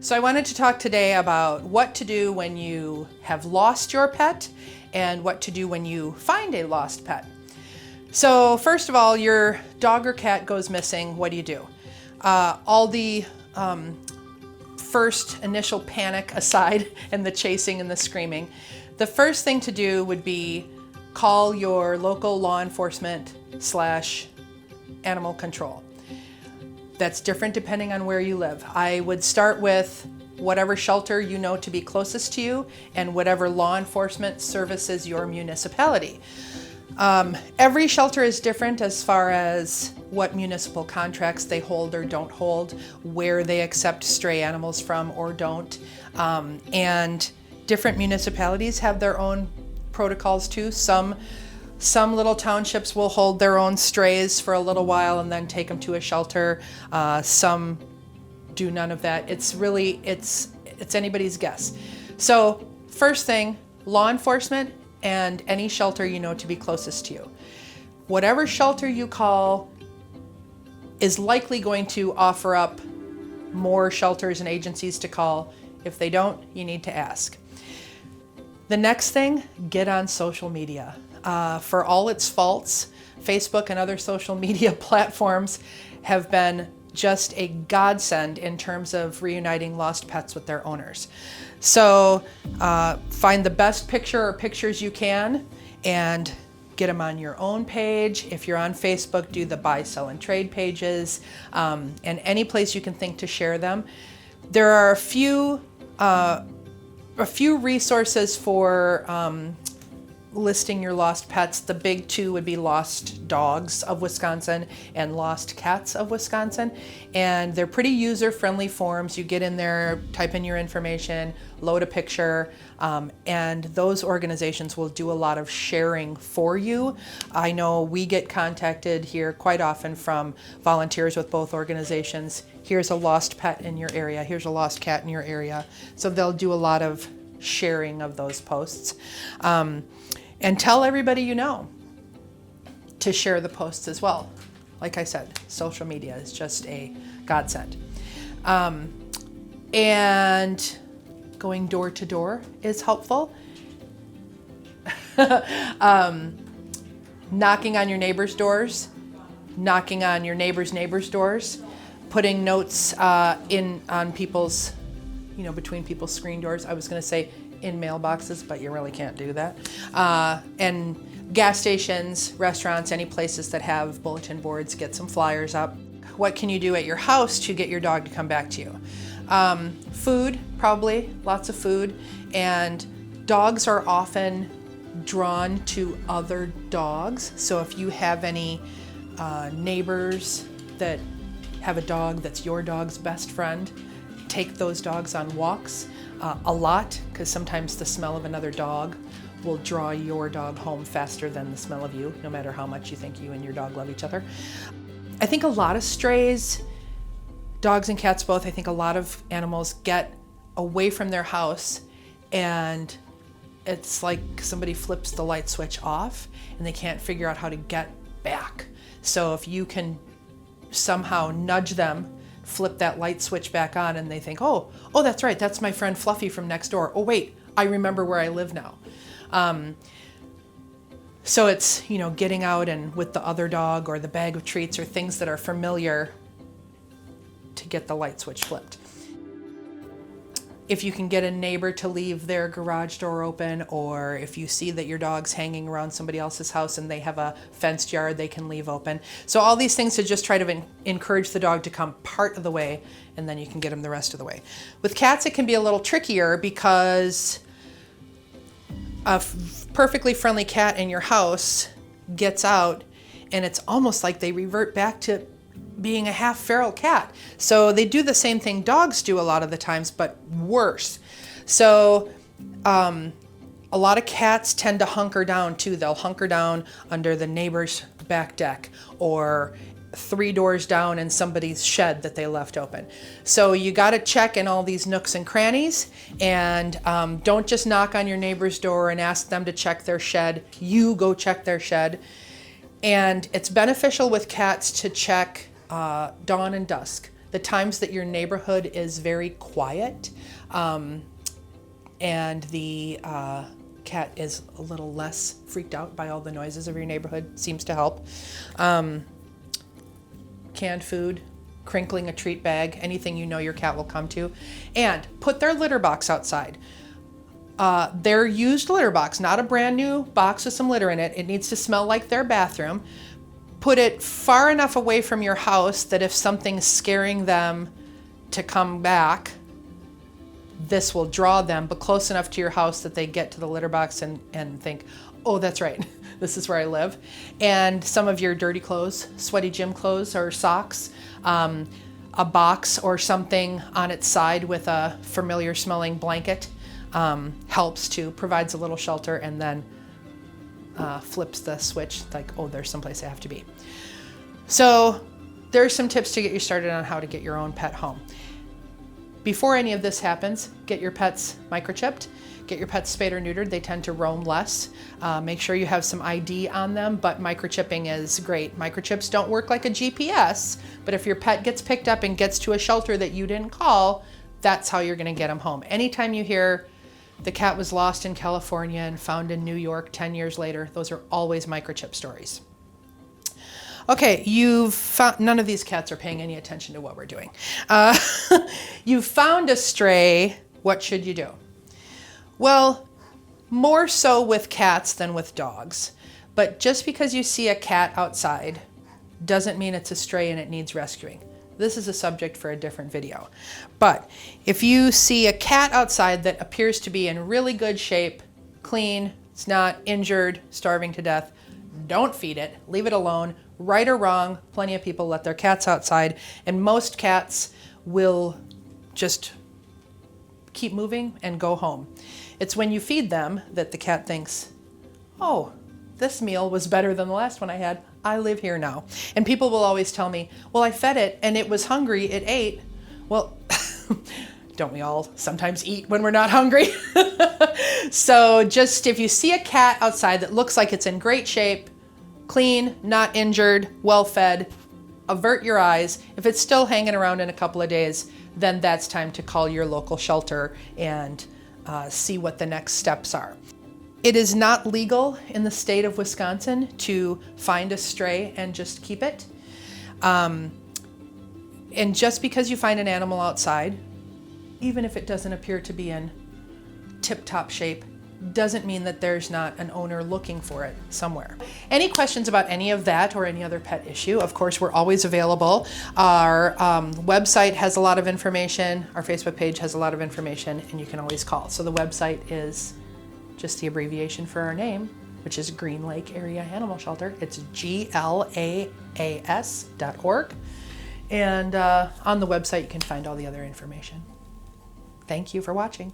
So I wanted to talk today about what to do when you have lost your pet and what to do when you find a lost pet. So first of all, your dog or cat goes missing. What do? All the first initial panic aside and the chasing and the screaming, the first thing to do would be call your local law enforcement / animal control. That's different depending on where you live. I would start with whatever shelter you know to be closest to you and whatever law enforcement services your municipality. Every shelter is different as far as what municipal contracts they hold or don't hold, where they accept stray animals from or don't. And different municipalities have their own protocols too. Some little townships will hold their own strays for a little while and then take them to a shelter. Some do none of that. It's anybody's guess. So first thing, law enforcement and any shelter you know to be closest to you. Whatever shelter you call is likely going to offer up more shelters and agencies to call. If they don't, you need to ask. The next thing, get on social media. For all its faults, Facebook and other social media platforms have been just a godsend in terms of reuniting lost pets with their owners. So find the best picture or pictures you can and get them on your own page. If you're on Facebook, do the buy, sell, and trade pages, and any place you can think to share them. There are a few resources for listing your lost pets. The big two would be Lost Dogs of Wisconsin and Lost Cats of Wisconsin. And they're pretty user-friendly forums. You get in there, type in your information, load a picture, and those organizations will do a lot of sharing for you. I know we get contacted here quite often from volunteers with both organizations. Here's a lost pet in your area. Here's a lost cat in your area. So they'll do a lot of sharing of those posts. And tell everybody you know to share the posts as well. Like I said, social media is just a godsend. And going door to door is helpful. Knocking on your neighbors' doors, knocking on your neighbors' doors, putting notes on people's, between people's screen doors. I was going to say in mailboxes, but you really can't do that. And gas stations, restaurants, any places that have bulletin boards, get some flyers up. What can you do at your house to get your dog to come back to you? Food, probably, lots of food. And dogs are often drawn to other dogs. So if you have any neighbors that have a dog that's your dog's best friend, take those dogs on walks. A lot, because sometimes the smell of another dog will draw your dog home faster than the smell of you, no matter how much you think you and your dog love each other. I think a lot of strays, dogs and cats both, I think a lot of animals get away from their house and it's like somebody flips the light switch off and they can't figure out how to get back. So if you can somehow nudge them, flip that light switch back on, and they think, oh, that's right, that's my friend Fluffy from next door. Oh wait, I remember where I live now. So it's, getting out and with the other dog or the bag of treats or things that are familiar to get the light switch flipped. If you can get a neighbor to leave their garage door open, or if you see that your dog's hanging around somebody else's house and they have a fenced yard they can leave open. So all these things to just try to encourage the dog to come part of the way, and then you can get them the rest of the way. With cats, it can be a little trickier because a perfectly friendly cat in your house gets out and it's almost like they revert back to being a half feral cat. So they do the same thing dogs do a lot of the times, but worse. So a lot of cats tend to hunker down too. They'll hunker down under the neighbor's back deck or 3 doors down in somebody's shed that they left open. So you got to check in all these nooks and crannies, and don't just knock on your neighbor's door and ask them to check their shed. You go check their shed. And it's beneficial with cats to check dawn and dusk. the times that your neighborhood is very quiet, and the cat is a little less freaked out by all the noises of your neighborhood seems to help. Canned food, crinkling a treat bag, anything you know your cat will come to, and put their litter box outside. Their used litter box, not a brand new box with some litter in it. It needs to smell like their bathroom. Put it far enough away from your house that if something's scaring them to come back, this will draw them, but close enough to your house that they get to the litter box and think, oh, that's right, this is where I live. And some of your dirty clothes, sweaty gym clothes or socks, a box or something on its side with a familiar smelling blanket helps too, provides a little shelter, and then flips the switch like, oh, there's someplace I have to be. So there's some tips to get you started on how to get your own pet home. Before any of this happens, get your pets microchipped, get your pets spayed or neutered. They tend to roam less. Make sure you have some ID on them, but microchipping is great. Microchips don't work like a GPS, but if your pet gets picked up and gets to a shelter that you didn't call, that's how you're gonna get them home. Anytime you hear the cat was lost in California and found in New York 10 years later, those are always microchip stories. Okay, you've found, none of these cats are paying any attention to what we're doing. You found a stray, what should you do? Well, more so with cats than with dogs. But just because you see a cat outside doesn't mean it's a stray and it needs rescuing. This is a subject for a different video. But if you see a cat outside that appears to be in really good shape, clean, it's not injured, starving to death, don't feed it, leave it alone. Right or wrong, plenty of people let their cats outside, and most cats will just keep moving and go home. It's when you feed them that the cat thinks, oh, this meal was better than the last one I had. I live here now. And people will always tell me, well, I fed it and it was hungry, it ate. Well, don't we all sometimes eat when we're not hungry? So just if you see a cat outside that looks like it's in great shape, clean, not injured, well fed, avert your eyes. If it's still hanging around in a couple of days, then that's time to call your local shelter and see what the next steps are. It is not legal in the state of Wisconsin to find a stray and just keep it. And just because you find an animal outside, even if it doesn't appear to be in tip-top shape, doesn't mean that there's not an owner looking for it somewhere. Any questions about any of that or any other pet issue, of course, we're always available. Our website has a lot of information. Our Facebook page has a lot of information, and you can always call. So the website is just the abbreviation for our name, which is Green Lake Area Animal Shelter. It's GLAAS.org. And on the website, you can find all the other information. Thank you for watching.